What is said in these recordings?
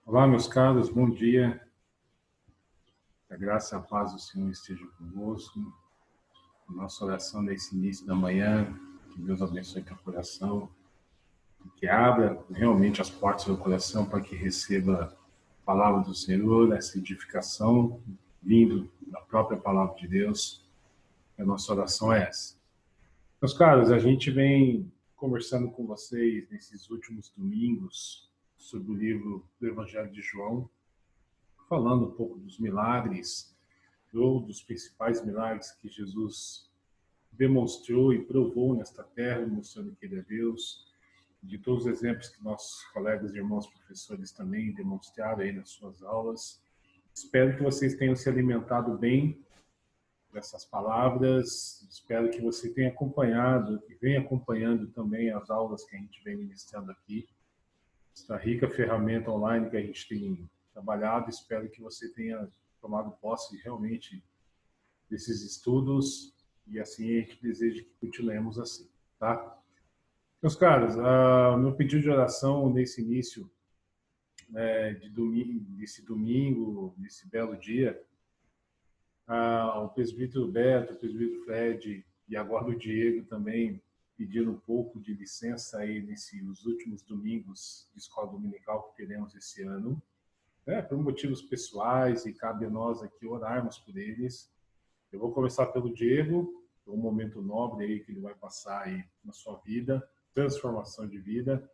Olá, meus caros, bom dia. Que a graça e a paz do Senhor esteja convosco. Nossa oração nesse início da manhã, que Deus abençoe teu coração, que abra realmente as portas do coração para que receba a palavra do Senhor, essa edificação vindo da própria palavra de Deus. A nossa oração é essa. Meus caros, a gente vem conversando com vocês nesses últimos domingos sobre o livro do Evangelho de João, falando um pouco dos milagres, ou dos principais milagres que Jesus demonstrou e provou nesta terra, mostrando que ele é Deus, de todos os exemplos que nossos colegas, irmãos, professores também demonstraram aí nas suas aulas. Espero que vocês tenham se alimentado bem dessas palavras, espero que você tenha acompanhado e venha acompanhando também as aulas que a gente vem ministrando aqui, esta rica ferramenta online que a gente tem trabalhado. Espero que você tenha tomado posse realmente desses estudos e assim a gente deseja que continuemos assim, tá? Meus caros, meu pedido de oração nesse início de domingo, desse domingo, desse belo dia, o presbítero Beto, o presbítero Fred e agora o Diego também pedindo um pouco de licença aí nesses últimos domingos de escola dominical que teremos esse ano, por motivos pessoais, e cabe a nós aqui orarmos por eles. Eu vou começar pelo Diego, um momento nobre aí que ele vai passar aí na sua vida, transformação de vida,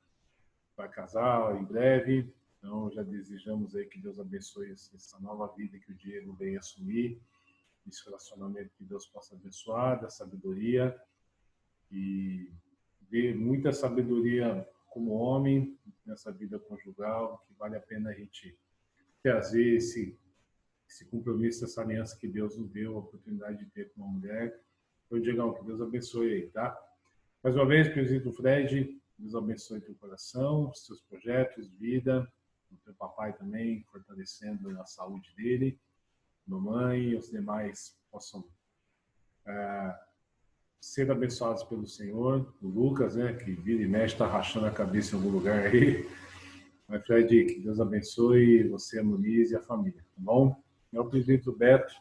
vai casar em breve, então já desejamos aí que Deus abençoe essa nova vida que o Diego vem assumir, esse relacionamento que Deus possa abençoar, da sabedoria, e dê muita sabedoria como homem nessa vida conjugal, que vale a pena a gente trazer esse compromisso, essa aliança que Deus nos deu, a oportunidade de ter com uma mulher. Então, Diegão, que Deus abençoe aí, tá? Mais uma vez, presidente Fred, Deus abençoe teu coração, os teus projetos, vida, o teu papai também, fortalecendo a saúde dele, mamãe e os demais possam ser abençoados pelo Senhor. O Lucas, né, que vira e mexe, está rachando a cabeça em algum lugar aí. Mas, Fred, que Deus abençoe você, a Muniz e a família, tá bom? É o presidente Beto,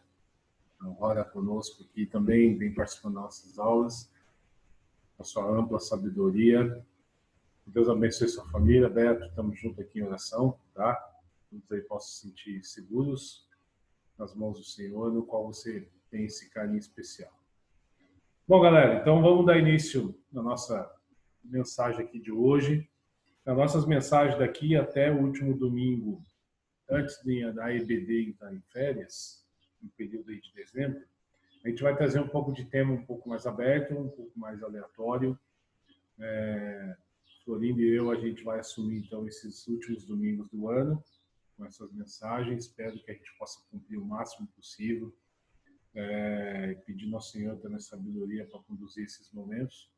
ora conosco aqui também, vem participando das nossas aulas, a sua ampla sabedoria. Deus abençoe sua família, Beto, estamos juntos aqui em oração, tá? Todos aí possam se sentir seguros nas mãos do Senhor, no qual você tem esse carinho especial. Bom, galera, então vamos dar início na nossa mensagem aqui de hoje. As nossas mensagens daqui até o último domingo, antes da EBD entrar em férias, no período aí de dezembro, a gente vai trazer um pouco de tema um pouco mais aberto, um pouco mais aleatório. Florindo e eu, a gente vai assumir, então, esses últimos domingos do ano com essas mensagens. Espero que a gente possa cumprir o máximo possível, pedindo ao Senhor também sabedoria para conduzir esses momentos.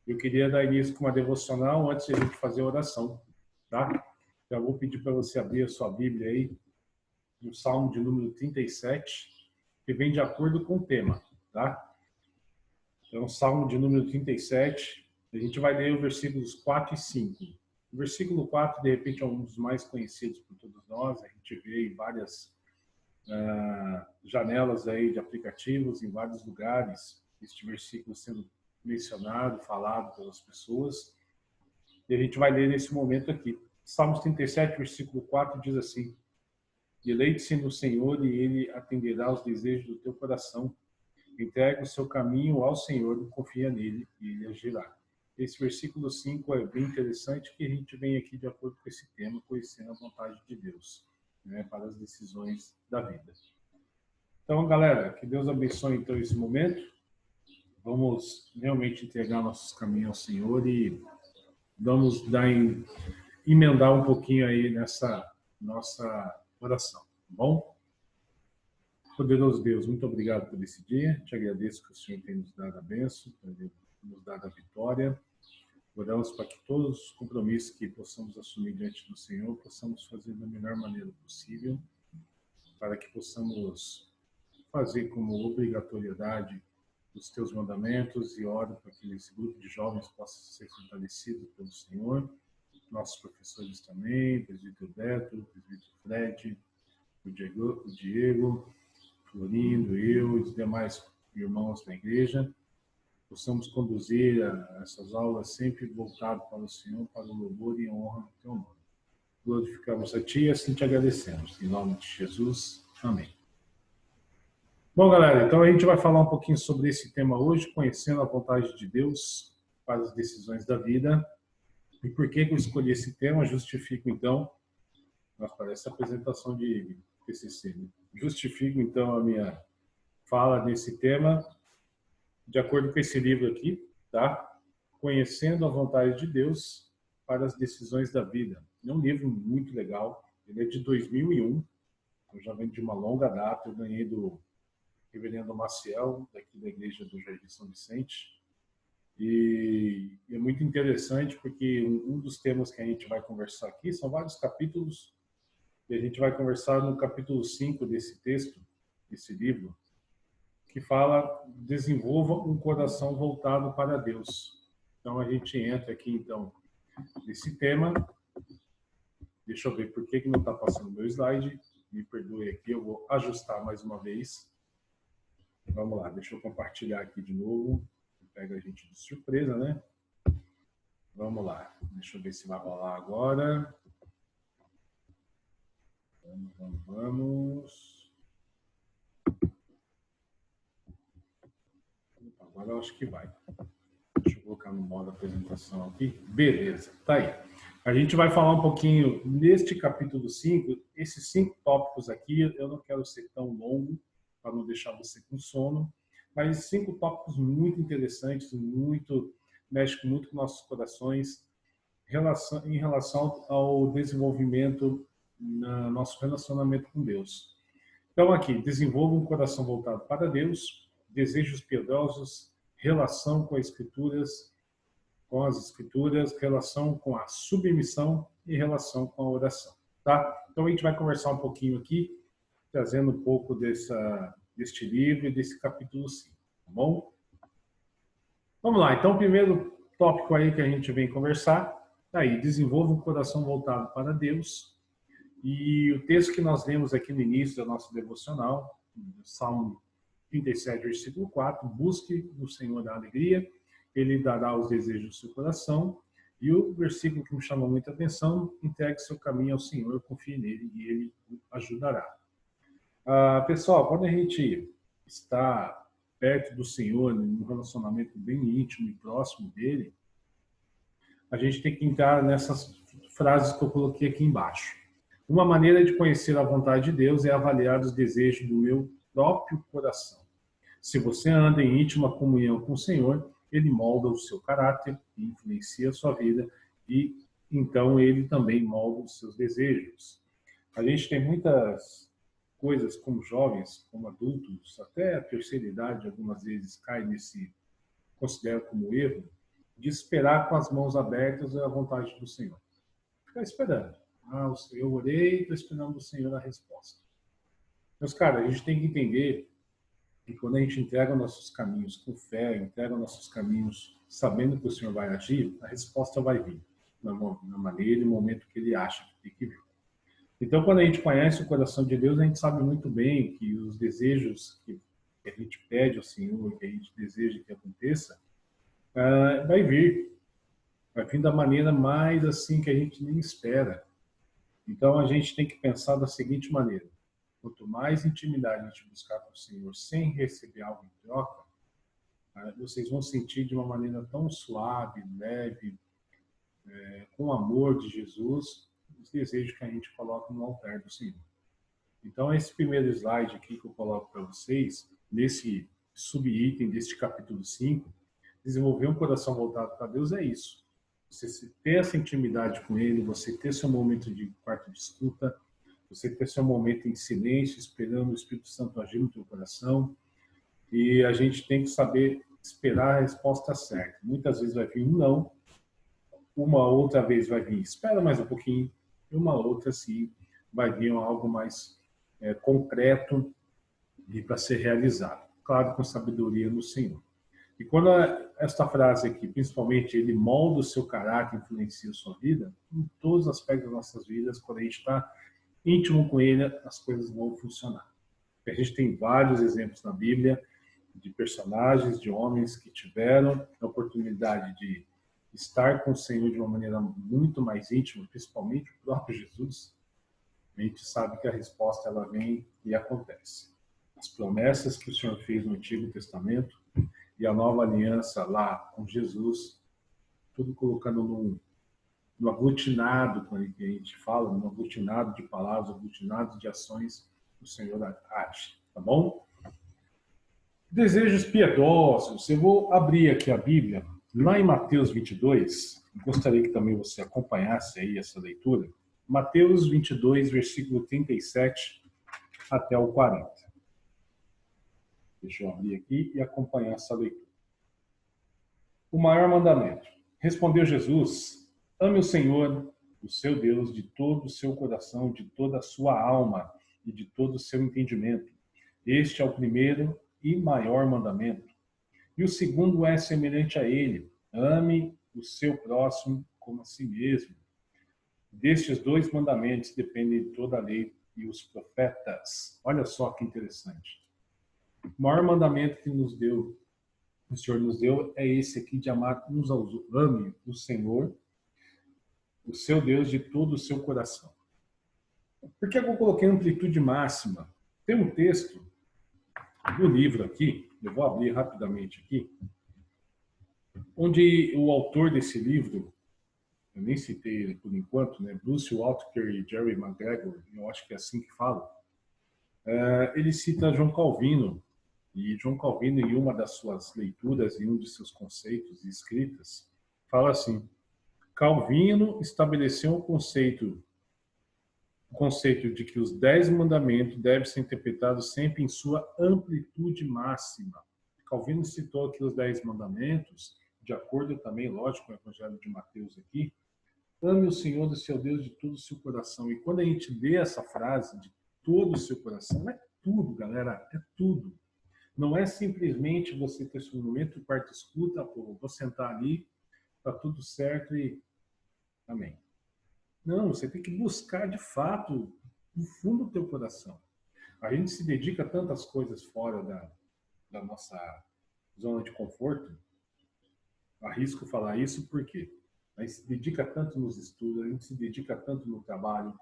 Eu queria dar início com uma devocional antes de a gente fazer a oração, tá? Já vou pedir para você abrir a sua Bíblia aí, no Salmo de número 37, que vem de acordo com o tema, tá? Então, Salmo de número 37, a gente vai ler os versículos 4 e 5. O versículo 4, de repente, é um dos mais conhecidos por todos nós. A gente vê em várias janelas aí de aplicativos, em vários lugares, este versículo sendo mencionado, falado pelas pessoas. E a gente vai ler nesse momento aqui. Salmos 37, versículo 4, diz assim: Deleite-se no Senhor e Ele atenderá aos desejos do teu coração. Entrega o seu caminho ao Senhor, confia nele e Ele agirá. Esse versículo 5 é bem interessante, que a gente vem aqui de acordo com esse tema, conhecendo a vontade de Deus, né, para as decisões da vida. Então, galera, que Deus abençoe então esse momento. Vamos realmente entregar nossos caminhos ao Senhor e vamos emendar um pouquinho aí nessa nossa oração, tá bom? Poderoso Deus, muito obrigado por esse dia. Te agradeço que o Senhor tem nos dado a bênção, nos dado a vitória. Oramos para que todos os compromissos que possamos assumir diante do Senhor, possamos fazer da melhor maneira possível, para que possamos fazer como obrigatoriedade os teus mandamentos, e oro para que esse grupo de jovens possa ser fortalecido pelo Senhor, nossos professores também, o presbítero Beto, o presbítero Fred, o Diego, Florindo, eu e os demais irmãos da igreja, possamos conduzir essas aulas sempre voltado para o Senhor, para o louvor e honra do teu nome. Glorificamos a Ti e assim te agradecemos. Em nome de Jesus, amém. Bom, galera, então a gente vai falar um pouquinho sobre esse tema hoje, conhecendo a vontade de Deus para as decisões da vida. E por que eu escolhi esse tema? Justifico, então, parece a apresentação de TCC, né? Justifico, então, a minha fala nesse tema, de acordo com esse livro aqui, tá? Conhecendo a vontade de Deus para as decisões da vida. É um livro muito legal, ele é de 2001, eu já venho de uma longa data, eu ganhei do reverendo Maciel, daqui da igreja do Jardim São Vicente, e é muito interessante porque um dos temas que a gente vai conversar aqui, são vários capítulos, e a gente vai conversar no capítulo 5 desse texto, desse livro, que fala, desenvolva um coração voltado para Deus. Então a gente entra aqui, então, nesse tema. Deixa eu ver por que não está passando o meu slide, me perdoe aqui, eu vou ajustar mais uma vez. Vamos lá, deixa eu compartilhar aqui de novo. Pega a gente de surpresa, né? Vamos lá, deixa eu ver se vai rolar agora. Vamos. Agora eu acho que vai. Deixa eu colocar no modo apresentação aqui. Beleza, tá aí. A gente vai falar um pouquinho neste capítulo 5, esses 5 tópicos aqui, eu não quero ser tão longo, para não deixar você com sono, mas 5 tópicos muito interessantes, mexem muito com nossos corações, em relação ao desenvolvimento no nosso relacionamento com Deus. Então aqui, desenvolva um coração voltado para Deus, desejos piedosos, relação com as escrituras, relação com a submissão e relação com a oração, tá? Então a gente vai conversar um pouquinho aqui, trazendo um pouco deste livro e desse capítulo 5, tá bom? Vamos lá, então o primeiro tópico aí que a gente vem conversar, tá aí, desenvolva um coração voltado para Deus. E o texto que nós lemos aqui no início da nossa devocional, Salmo 37, versículo 4, busque no Senhor a alegria, Ele dará os desejos do seu coração. E o versículo que me chamou muita atenção, entregue seu caminho ao Senhor, confie nele e Ele o ajudará. Pessoal, quando a gente está perto do Senhor, num relacionamento bem íntimo e próximo dele, a gente tem que entrar nessas frases que eu coloquei aqui embaixo. Uma maneira de conhecer a vontade de Deus é avaliar os desejos do meu próprio coração. Se você anda em íntima comunhão com o Senhor, Ele molda o seu caráter, influencia a sua vida e então Ele também molda os seus desejos. A gente tem muitas coisas como jovens, como adultos, até a terceira idade algumas vezes cai considero como erro, de esperar com as mãos abertas a vontade do Senhor. Ficar esperando. Eu orei, estou esperando do Senhor a resposta. Meus caras, a gente tem que entender que quando a gente entrega nossos caminhos com fé, entrega nossos caminhos sabendo que o Senhor vai agir, a resposta vai vir na maneira e no momento que Ele acha que tem que vir. Então, quando a gente conhece o coração de Deus, a gente sabe muito bem que os desejos que a gente pede ao Senhor, que a gente deseja que aconteça, vai vir. Vai vir da maneira mais assim que a gente nem espera. Então, a gente tem que pensar da seguinte maneira. Quanto mais intimidade a gente buscar com o Senhor sem receber algo em troca, vocês vão sentir de uma maneira tão suave, leve, com o amor de Jesus, os desejos que a gente coloca no altar do Senhor. Então, esse primeiro slide aqui que eu coloco para vocês, nesse subitem deste capítulo 5, desenvolver um coração voltado para Deus é isso. Você ter essa intimidade com Ele, você ter seu momento de quarto de escuta, você ter seu momento em silêncio, esperando o Espírito Santo agir no teu coração. E a gente tem que saber esperar a resposta certa. Muitas vezes vai vir um não, uma outra vez vai vir, espera mais um pouquinho, e uma outra, sim, vai vir algo mais concreto e para ser realizado. Claro, com sabedoria no Senhor. E quando esta frase aqui, principalmente, ele molda o seu caráter, influencia a sua vida, em todos os aspectos das nossas vidas, quando a gente está íntimo com ele, as coisas vão funcionar. A gente tem vários exemplos na Bíblia de personagens, de homens que tiveram a oportunidade de estar com o Senhor de uma maneira muito mais íntima, principalmente o próprio Jesus. A gente sabe que a resposta ela vem e acontece. As promessas que o Senhor fez no Antigo Testamento e a nova aliança lá com Jesus, tudo colocando no aglutinado, quando a gente fala, no aglutinado de palavras, aglutinado de ações, o Senhor age, tá bom? Desejos piedosos. Eu vou abrir aqui a Bíblia, lá em Mateus 22, gostaria que também você acompanhasse aí essa leitura. Mateus 22, versículo 37 até o 40. Deixa eu abrir aqui e acompanhar essa leitura. O maior mandamento. Respondeu Jesus: ame o Senhor, o seu Deus, de todo o seu coração, de toda a sua alma e de todo o seu entendimento. Este é o primeiro e maior mandamento. E o segundo é semelhante a ele: ame o seu próximo como a si mesmo. Destes dois mandamentos dependem toda a lei e os profetas. Olha só que interessante. O maior mandamento que o Senhor nos deu, é esse aqui de amar uns aos outros. Ame o Senhor, o seu Deus, de todo o seu coração. Por que eu coloquei amplitude máxima? Tem um texto do livro aqui, eu vou abrir rapidamente aqui, onde o autor desse livro, eu nem citei ele por enquanto, né? Bruce Waltker e Jerry McGregor, eu acho que é assim que fala, ele cita João Calvino. E João Calvino, em uma das suas leituras, em um de seus conceitos e escritas, fala assim: Calvino estabeleceu o conceito de que os 10 mandamentos devem ser interpretados sempre em sua amplitude máxima. Calvino citou aqui os 10 mandamentos, de acordo também, lógico, com o Evangelho de Mateus aqui. Ame o Senhor, o seu Deus, de todo o seu coração. E quando a gente lê essa frase, de todo o seu coração, é tudo, galera, é tudo. Não é simplesmente você ter seu momento de quarto escuta, pô, vou sentar ali, tá tudo certo e amém. Não, você tem que buscar de fato no fundo do teu coração. A gente se dedica a tantas coisas fora da nossa zona de conforto. Arrisco falar isso porque a gente se dedica tanto nos estudos, a gente se dedica tanto no trabalho,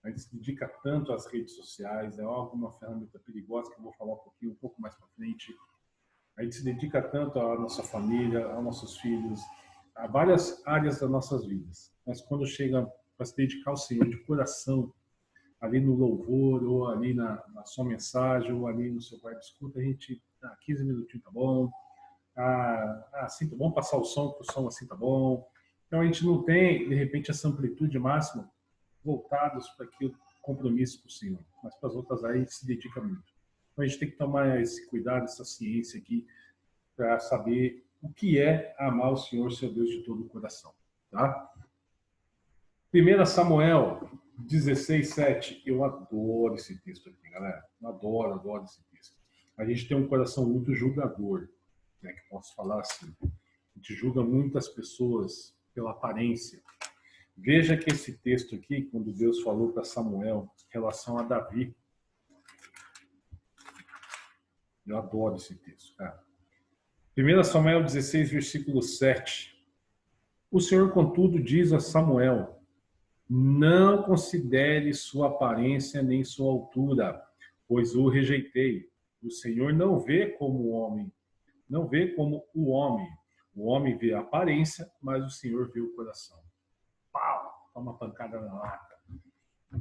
a gente se dedica tanto às redes sociais, é alguma ferramenta perigosa que eu vou falar um pouco mais para frente. A gente se dedica tanto à nossa família, aos nossos filhos, a várias áreas das nossas vidas. Mas quando chega para se dedicar ao Senhor de coração, ali no louvor, ou ali na sua mensagem, ou ali no seu quarto de escuta, a gente, 15 minutinhos tá bom, assim tá bom, passar o som, que o som assim tá bom. Então a gente não tem, de repente, essa amplitude máxima voltados para aquele compromisso com o Senhor, mas para as outras aí a gente se dedica muito. Então a gente tem que tomar esse cuidado, essa ciência aqui, para saber o que é amar o Senhor, seu Deus, de todo o coração. Tá? 1 Samuel 16:7. Eu adoro esse texto aqui, galera. Eu adoro esse texto. A gente tem um coração muito julgador, né, que posso falar assim. A gente julga muitas pessoas pela aparência. Veja que esse texto aqui, quando Deus falou para Samuel em relação a Davi. Eu adoro esse texto, cara. 1 Samuel 16, versículo 7. O Senhor, contudo, diz a Samuel: não considere sua aparência nem sua altura, pois o rejeitei. O Senhor não vê como o homem. O homem vê a aparência, mas o Senhor vê o coração. Pau! Dá uma pancada na lata.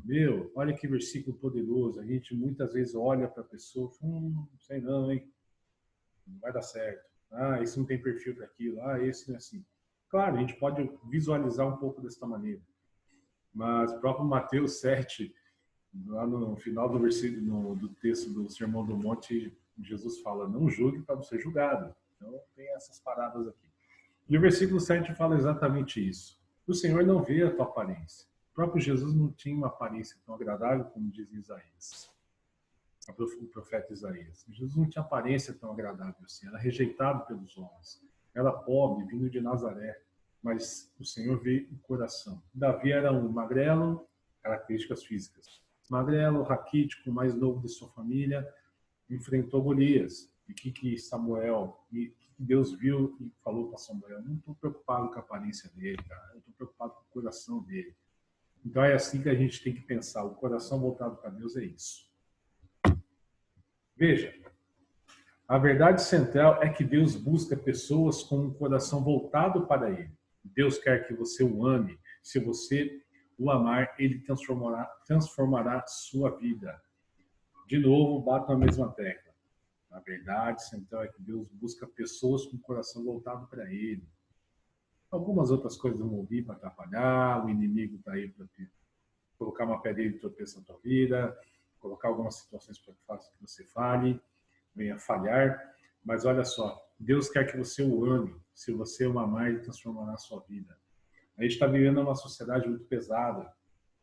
Meu, olha que versículo poderoso. A gente muitas vezes olha para a pessoa e fala, sei não, hein? Não vai dar certo. Esse não tem perfil para aquilo. Esse não é assim. Claro, a gente pode visualizar um pouco dessa maneira. Mas o próprio Mateus 7, lá no final do versículo, do texto do Sermão do Monte, Jesus fala, não julgue para não ser julgado. Então tem essas paradas aqui. E o versículo 7 fala exatamente isso. O Senhor não vê a tua aparência. O próprio Jesus não tinha uma aparência tão agradável como diz Isaías. o profeta Isaías. Jesus não tinha aparência tão agradável assim, era rejeitado pelos homens. Era pobre, vindo de Nazaré, mas o Senhor vê o coração. Davi era um magrelo, características físicas. Magrelo, raquítico, mais novo de sua família, enfrentou Golias. E que Samuel, que Deus viu e falou para Samuel: não estou preocupado com a aparência dele, cara, eu estou preocupado com o coração dele. Então é assim que a gente tem que pensar. O coração voltado para Deus é isso. Veja, a verdade central é que Deus busca pessoas com um coração voltado para Ele. Deus quer que você o ame. Se você o amar, Ele transformará sua vida. De novo, bato na mesma tecla. A verdade central é que Deus busca pessoas com o coração voltado para Ele. Algumas outras coisas vão vir para atrapalhar, o inimigo está aí para colocar uma pedra de tropeço na tua vida, colocar algumas situações para que você fale, venha falhar, mas olha só, Deus quer que você o ame. Se você o amar, Ele transformará a sua vida. A gente está vivendo uma sociedade muito pesada,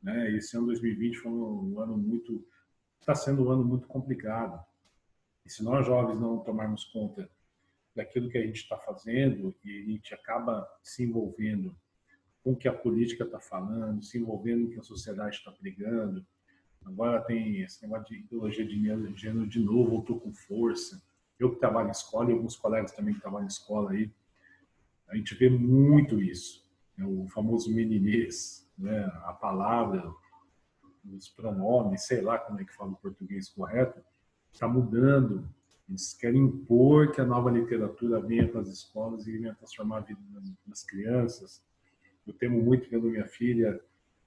né? Esse ano 2020 foi um ano muito, está sendo um ano muito complicado. E se nós jovens não tomarmos conta daquilo que a gente está fazendo e a gente acaba se envolvendo com o que a política está falando, se envolvendo com o que a sociedade está pregando. Agora tem esse negócio de ideologia de gênero de novo, voltou com força. Eu que trabalho em escola e alguns colegas também que trabalham em escola aí, a gente vê muito isso. O famoso meninês, né? A palavra, os pronomes, sei lá como é que fala o português correto, está mudando. Eles querem impor que a nova literatura venha para as escolas e venha transformar a vida das crianças. Eu temo muito pela minha filha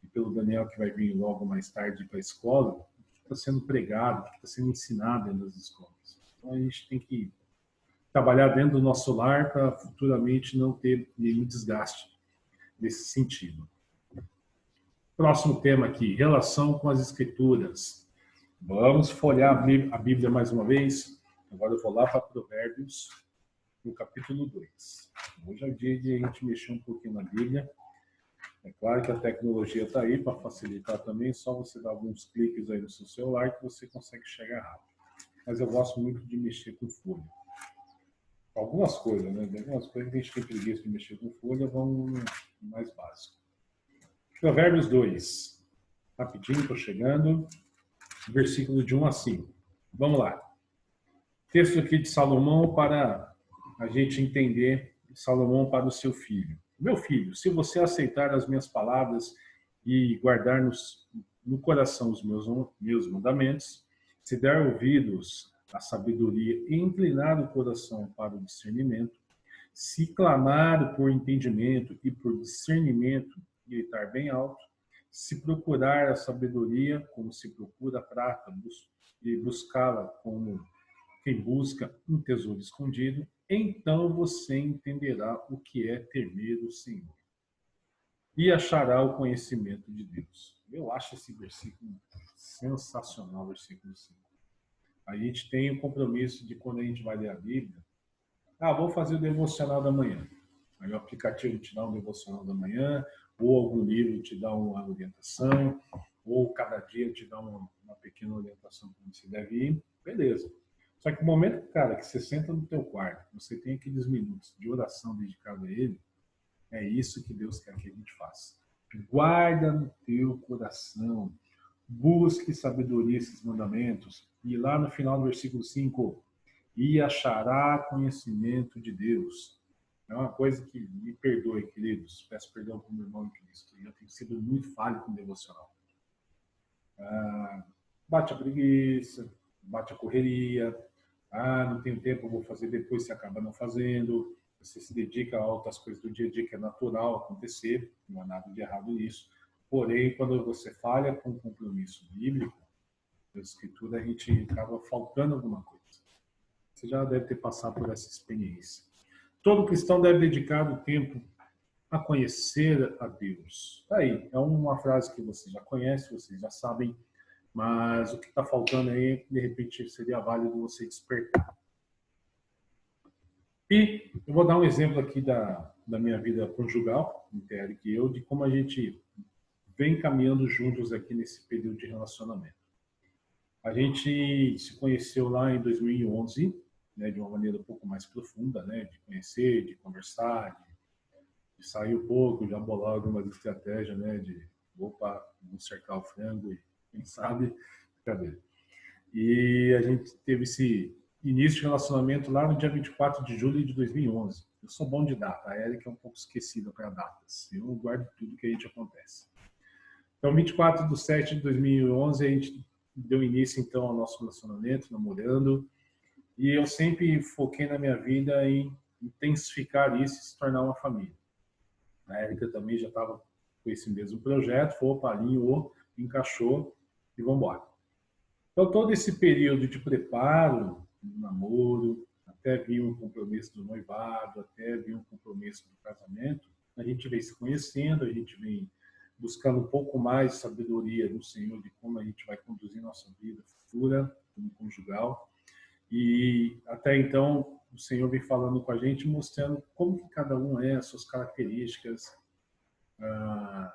e pelo Daniel, que vai vir logo mais tarde para a escola, o que está sendo pregado, o que está sendo ensinado dentro das escolas. Então a gente tem que trabalhar dentro do nosso lar para futuramente não ter nenhum desgaste nesse sentido. Próximo tema aqui, relação com as escrituras. Vamos folhear a Bíblia mais uma vez. Agora eu vou lá para Provérbios, no capítulo 2. Hoje é o dia de a gente mexer um pouquinho na Bíblia. É claro que a tecnologia está aí para facilitar também, só você dar alguns cliques aí no seu celular que você consegue chegar rápido. Mas eu gosto muito de mexer com folha. Algumas coisas, né? Algumas coisas que a gente tem preguiça de mexer com folha, vamos no mais básico. Provérbios 2. Rapidinho, estou chegando. Versículo de 1 a 5. Vamos lá. Texto aqui de Salomão para a gente entender Salomão para o seu filho. Meu filho, se você aceitar as minhas palavras e guardar no coração os meus mandamentos, se der ouvidos à sabedoria e inclinar o coração para o discernimento, se clamar por entendimento e por discernimento, gritar bem alto, se procurar a sabedoria como se procura a prata e buscá-la como quem busca um tesouro escondido, então você entenderá o que é temer o Senhor e achará o conhecimento de Deus. Eu acho esse versículo sensacional, versículo 5. A gente tem o compromisso de, quando a gente vai ler a Bíblia, vou fazer o devocional da manhã. Aí o aplicativo te dá um devocional da manhã, ou algum livro te dá uma orientação, ou cada dia te dá uma pequena orientação para onde você deve ir. Beleza. Só que o momento, cara, que você senta no teu quarto, você tem aqueles minutos de oração dedicado a Ele, é isso que Deus quer que a gente faça. Guarda no teu coração, busque sabedoria esses mandamentos, e lá no final do versículo 5, e achará conhecimento de Deus. É uma coisa que me perdoe, queridos, peço perdão para o meu irmão em Cristo, eu tenho sido muito falho com o devocional. Bate a preguiça, bate a correria, não tenho tempo, eu vou fazer depois, você acaba não fazendo, você se dedica a outras coisas do dia a dia que é natural acontecer, não há nada de errado nisso. Porém, quando você falha com o compromisso bíblico, da Escritura, a gente acaba faltando alguma coisa. Você já deve ter passado por essa experiência. Todo cristão deve dedicar o tempo a conhecer a Deus. Aí, é uma frase que você já conhece, vocês já sabem, mas o que está faltando aí, de repente, seria válido você despertar. E eu vou dar um exemplo aqui da minha vida conjugal, Eric e eu, de como a gente vem caminhando juntos aqui nesse período de relacionamento. A gente se conheceu lá em 2011, né, de uma maneira um pouco mais profunda, né, de conhecer, de conversar, de sair um pouco, já bolar algumas estratégias, né, de opa, vamos cercar o frango e quem sabe, cadê? E a gente teve esse início de relacionamento lá no dia 24 de julho de 2011. Eu sou bom de data, a Erika é um pouco esquecida para datas. Eu guardo tudo que a gente acontece. Então, 24 de 7 de 2011, a gente deu início, então, ao nosso relacionamento, namorando. E eu sempre foquei na minha vida em intensificar isso e se tornar uma família. A Erika também já estava com esse mesmo projeto, foi, opa, alinhou, encaixou e vamos embora. Então, todo esse período de preparo, do namoro, até vir um compromisso do noivado, até vir um compromisso do casamento, a gente vem se conhecendo, a gente vem buscando um pouco mais de sabedoria do Senhor de como a gente vai conduzir nossa vida futura, como conjugal. E até então, o Senhor vem falando com a gente, mostrando como que cada um é, as suas características, a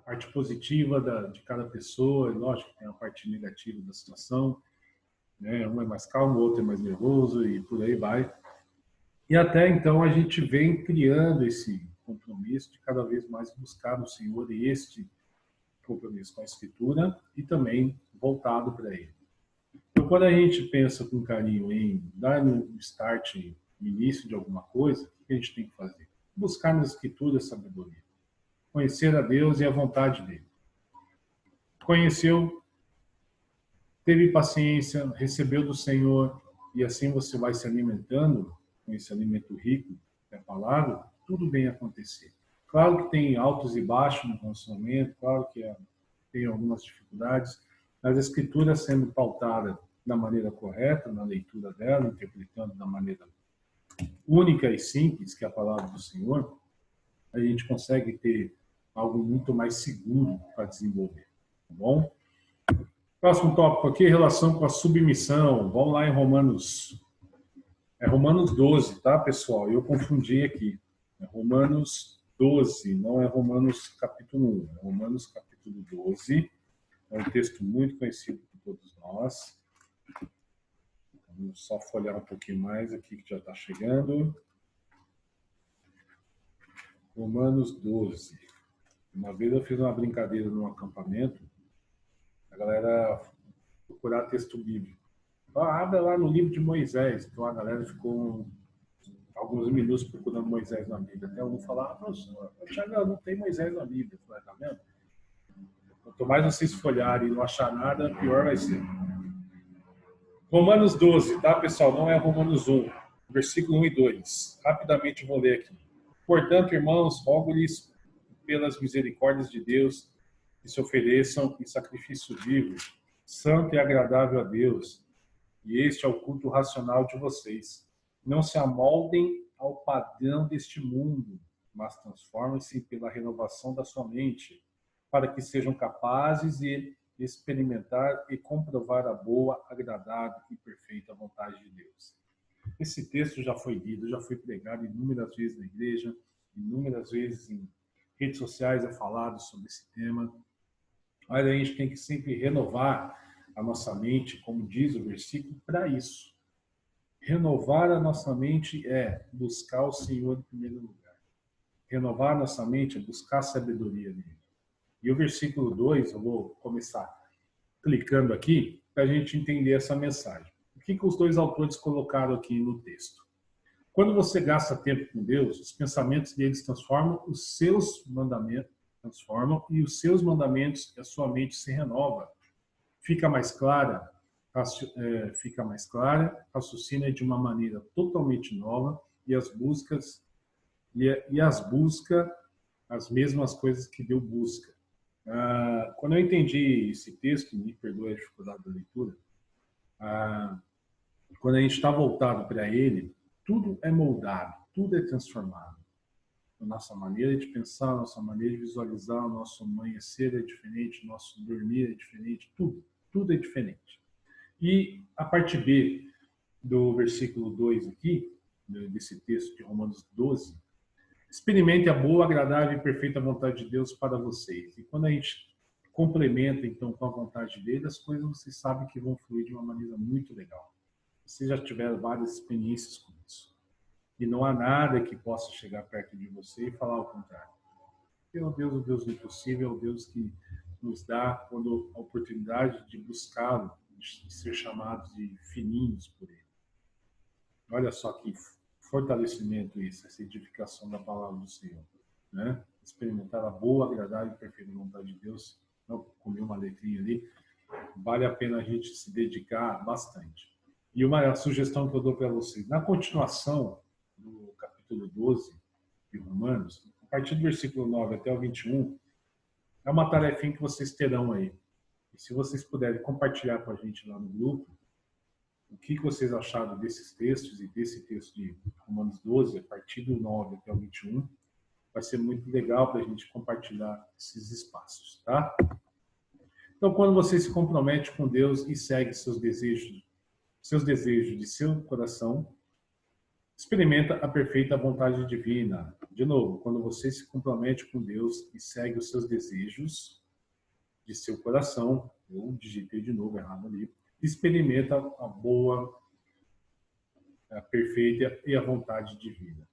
parte positiva de cada pessoa, e lógico que tem a parte negativa da situação, né? Um é mais calmo, o outro é mais nervoso e por aí vai. E até então a gente vem criando esse compromisso de cada vez mais buscar no Senhor e este compromisso com a Escritura e também voltado para Ele. Então, quando a gente pensa com carinho em dar um start, no início de alguma coisa, o que a gente tem que fazer? Buscar nas Escrituras sabedoria. Conhecer a Deus e a vontade dEle. Conheceu, teve paciência, recebeu do Senhor, e assim você vai se alimentando com esse alimento rico, que é a palavra, tudo bem acontecer. Claro que tem altos e baixos no relacionamento, claro que tem algumas dificuldades, mas a Escritura sendo pautada da maneira correta, na leitura dela, interpretando da maneira única e simples, que é a palavra do Senhor, a gente consegue ter algo muito mais seguro para desenvolver, tá bom? Próximo tópico aqui, relação com a submissão. Vamos lá em Romanos. É Romanos 12, tá, pessoal? Eu confundi aqui. É Romanos 12, não é Romanos capítulo 1. É Romanos capítulo 12. É um texto muito conhecido por todos nós. Vamos só folhear um pouquinho mais aqui, que já está chegando. Romanos 12. Uma vez eu fiz uma brincadeira num acampamento. A galera procurar texto bíblico. Abra lá no livro de Moisés. Então a galera ficou alguns minutos procurando Moisés na Bíblia. Até um falar, professor, não tem Moisés na Bíblia. Eu falei, tá vendo? Quanto mais vocês folharem e não achar nada, pior vai ser. Romanos 12, tá, pessoal? Não é Romanos 1, versículo 1 e 2. Rapidamente vou ler aqui. Portanto, irmãos, rogo-lhes pelas misericórdias de Deus que se ofereçam em sacrifício vivo, santo e agradável a Deus, e este é o culto racional de vocês. Não se amoldem ao padrão deste mundo, mas transformem-se pela renovação da sua mente, para que sejam capazes de experimentar e comprovar a boa, agradável e perfeita vontade de Deus. Esse texto já foi lido, já foi pregado inúmeras vezes na igreja, inúmeras vezes em redes sociais é falado sobre esse tema. Mas a gente tem que sempre renovar a nossa mente, como diz o versículo, para isso. Renovar a nossa mente é buscar o Senhor em primeiro lugar. Renovar a nossa mente é buscar a sabedoria dele. E o versículo 2, eu vou começar clicando aqui, para a gente entender essa mensagem. O que os dois autores colocaram aqui no texto? Quando você gasta tempo com Deus, os pensamentos deles transformam, os seus mandamentos transformam, e os seus mandamentos, a sua mente se renova. Fica mais clara, raciocina de uma maneira totalmente nova e busca as mesmas coisas que Deus busca. Quando eu entendi esse texto, me perdoe a dificuldade da leitura, quando a gente está voltado para Ele, tudo é moldado, tudo é transformado. A nossa maneira de pensar, a nossa maneira de visualizar, o nosso amanhecer é diferente, o nosso dormir é diferente, tudo é diferente. E a parte B do versículo 2 aqui, desse texto de Romanos 12, experimente a boa, agradável e perfeita vontade de Deus para vocês. E quando a gente complementa, então, com a vontade dele, as coisas você sabe que vão fluir de uma maneira muito legal. Você já tiveram várias experiências com isso. E não há nada que possa chegar perto de você e falar o contrário. Porque o Deus do impossível, é o Deus que nos dá quando a oportunidade de buscá-lo, de ser chamados de filhinhos por ele. Olha só que fortalecimento isso, essa edificação da palavra do Senhor. Né? Experimentar a boa, agradável e perfeita vontade de Deus. Não comer uma letrinha ali. Vale a pena a gente se dedicar bastante. E uma sugestão que eu dou para vocês. Na continuação do capítulo 12 de Romanos, a partir do versículo 9 até o 21, é uma tarefinha que vocês terão aí. E se vocês puderem compartilhar com a gente lá no grupo, o que vocês acharam desses textos e desse texto de Romanos 12, a partir do 9 até o 21, vai ser muito legal para a gente compartilhar esses espaços, tá? Então, quando você se compromete com Deus e segue seus desejos de seu coração, experimenta a perfeita vontade divina. De novo, quando você se compromete com Deus e segue os seus desejos de seu coração, eu digitei de novo errado ali, experimenta a boa, a perfeita e a vontade divina.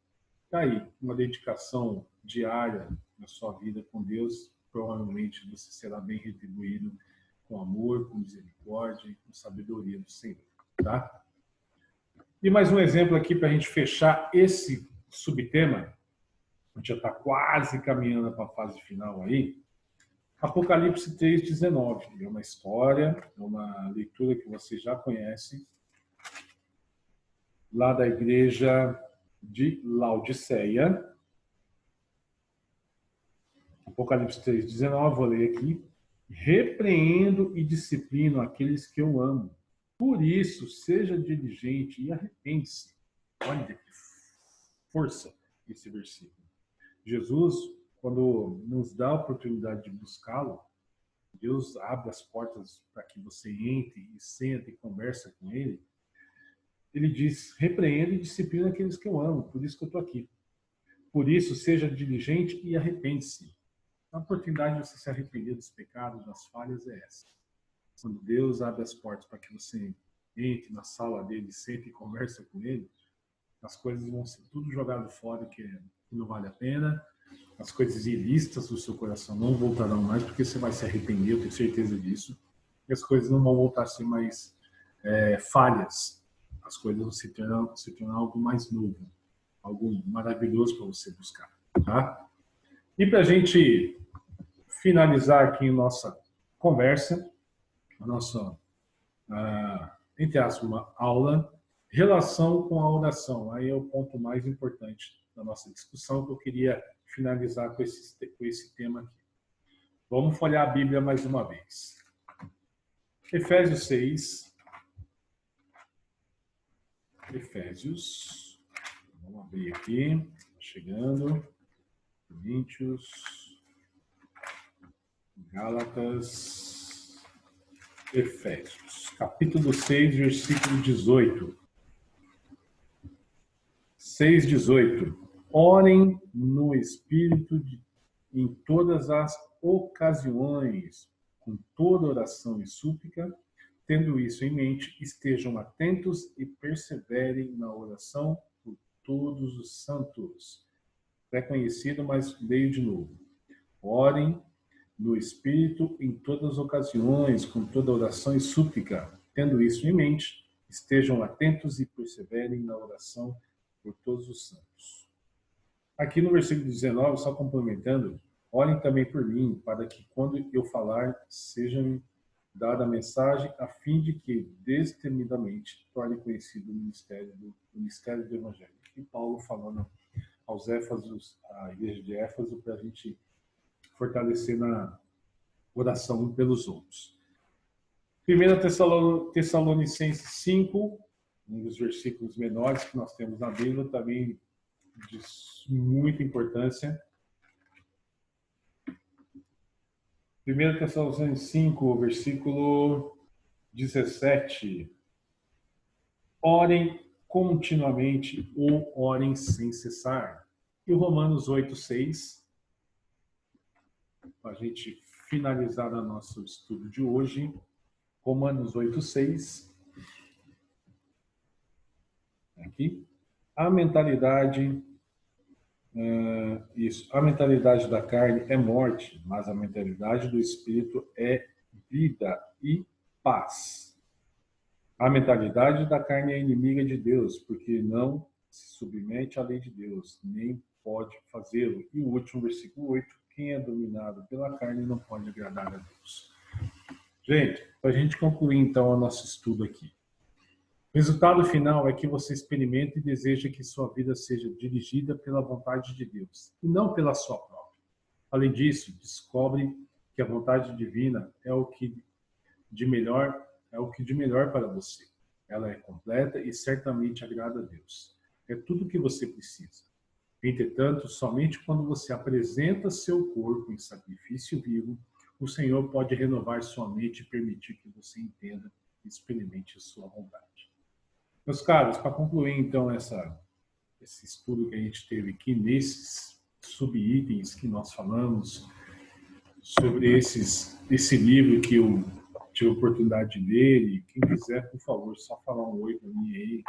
Tá aí, uma dedicação diária na sua vida com Deus, provavelmente você será bem retribuído com amor, com misericórdia e com sabedoria do Senhor, tá? E mais um exemplo aqui para a gente fechar esse subtema. A gente já está quase caminhando para a fase final aí. Apocalipse 3:19. É uma história, é uma leitura que você já conhece, lá da igreja de Laodiceia. Apocalipse 3:19, vou ler aqui. Repreendo e disciplino aqueles que eu amo. Por isso, seja diligente e arrepende-se. Olha que força esse versículo. Jesus, quando nos dá a oportunidade de buscá-lo, Deus abre as portas para que você entre e senta e conversa com ele. Ele diz, repreenda e disciplina aqueles que eu amo, por isso que eu estou aqui. Por isso, seja diligente e arrepende-se. A oportunidade de você se arrepender dos pecados, das falhas, é essa. Quando Deus abre as portas para que você entre na sala dele, sente e conversa com ele, as coisas vão ser tudo jogado fora que não vale a pena. As coisas ilícitas do seu coração não voltarão mais, porque você vai se arrepender, eu tenho certeza disso. E as coisas não vão voltar a ser mais falhas. As coisas vão se tornar algo mais novo, algo maravilhoso para você buscar. Tá? E para a gente finalizar aqui a nossa conversa, a nossa, entre aspas, uma aula, relação com a oração. Aí é o ponto mais importante da nossa discussão, que eu queria finalizar com esse tema aqui. Vamos folhear a Bíblia mais uma vez. Efésios 6. Efésios. Vamos abrir aqui. Chegando. Coríntios. Gálatas. Efésios. Capítulo 6, versículo 18. 6:18. Orem no Espírito em todas as ocasiões, com toda oração e súplica. Tendo isso em mente, estejam atentos e perseverem na oração por todos os santos. É conhecido, mas leio de novo. Orem no Espírito em todas as ocasiões, com toda oração e súplica. Tendo isso em mente, estejam atentos e perseverem na oração por todos os santos. Aqui no versículo 19, só complementando, orem também por mim, para que quando eu falar, seja dada a mensagem, a fim de que, destemidamente, torne conhecido o mistério do Evangelho. E Paulo falando aos Éfesos, à igreja de Éfeso, para a gente fortalecer na oração um pelos outros. 1 Tessalonicenses 5, um dos versículos menores que nós temos na Bíblia, também de muita importância. 1 Tessalonicenses 5, versículo 17. Orem continuamente ou orem sem cessar. E o Romanos 8:6, para a gente finalizar o nosso estudo de hoje, Romanos 8:6. Aqui. A mentalidade a mentalidade da carne é morte, mas a mentalidade do espírito é vida e paz. A mentalidade da carne é inimiga de Deus, porque não se submete à lei de Deus, nem pode fazê-lo. E o último versículo 8, quem é dominado pela carne não pode agradar a Deus. Gente, para a gente concluir então o nosso estudo aqui. O resultado final é que você experimenta e deseja que sua vida seja dirigida pela vontade de Deus, e não pela sua própria. Além disso, descobre que a vontade divina é o que de melhor para você. Ela é completa e certamente agrada a Deus. É tudo o que você precisa. Entretanto, somente quando você apresenta seu corpo em sacrifício vivo, o Senhor pode renovar sua mente e permitir que você entenda e experimente a sua vontade. Meus caros, para concluir então esse estudo que a gente teve aqui, nesses subitens que nós falamos, sobre esse livro que eu tive a oportunidade de ler, e quem quiser, por favor, só falar um oi para mim aí,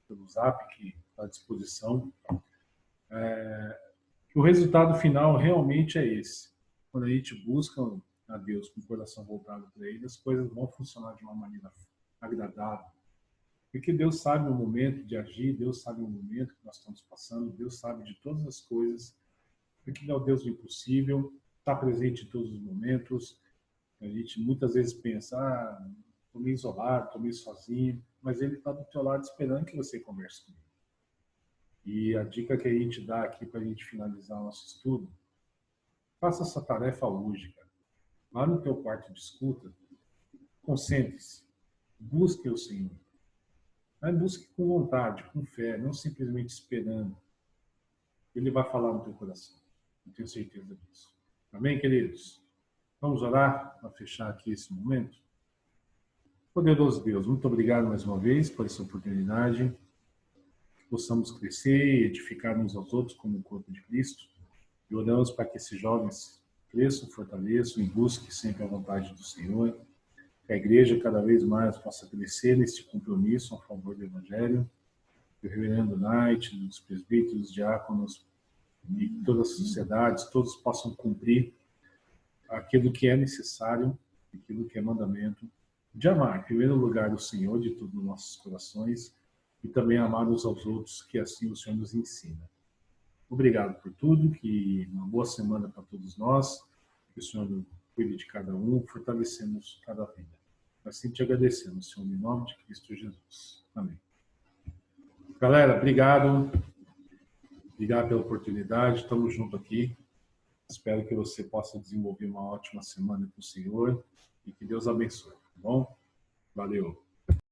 pelo Zap, que está à disposição. O resultado final realmente é esse. Quando a gente busca a Deus com o coração voltado para Ele, as coisas vão funcionar de uma maneira agradável. Porque Deus sabe o momento de agir, Deus sabe o momento que nós estamos passando, Deus sabe de todas as coisas, porque Ele é o Deus do impossível, está presente em todos os momentos. A gente muitas vezes pensa, estou meio isolado, estou meio sozinho, mas Ele está do teu lado esperando que você converse com Ele. E a dica que a gente dá aqui para a gente finalizar o nosso estudo, faça essa tarefa hoje, cara. Lá no teu quarto de escuta, concentre-se, busque o Senhor. Mas busque com vontade, com fé, não simplesmente esperando. Ele vai falar no teu coração. Eu tenho certeza disso. Amém, queridos? Vamos orar para fechar aqui esse momento? Poderoso Deus, muito obrigado mais uma vez por essa oportunidade. Que possamos crescer e edificar uns aos outros como o corpo de Cristo. E oramos para que esses jovens cresçam, fortaleçam e busquem sempre a vontade do Senhor. Que a igreja cada vez mais possa crescer nesse compromisso a favor do Evangelho, do reverendo Knight, dos presbíteros, diáconos e todas as sociedades, todos possam cumprir aquilo que é necessário, aquilo que é mandamento, de amar, em primeiro lugar, o Senhor de todos os nossos corações e também amar uns aos outros, que assim o Senhor nos ensina. Obrigado por tudo, que uma boa semana para todos nós, que o Senhor cuide de cada um, fortalecemos cada vida. Assim te agradecemos, Senhor, em nome de Cristo Jesus. Amém. Galera, obrigado. Obrigado pela oportunidade. Estamos juntos aqui. Espero que você possa desenvolver uma ótima semana com o Senhor e que Deus abençoe. Tá bom? Valeu.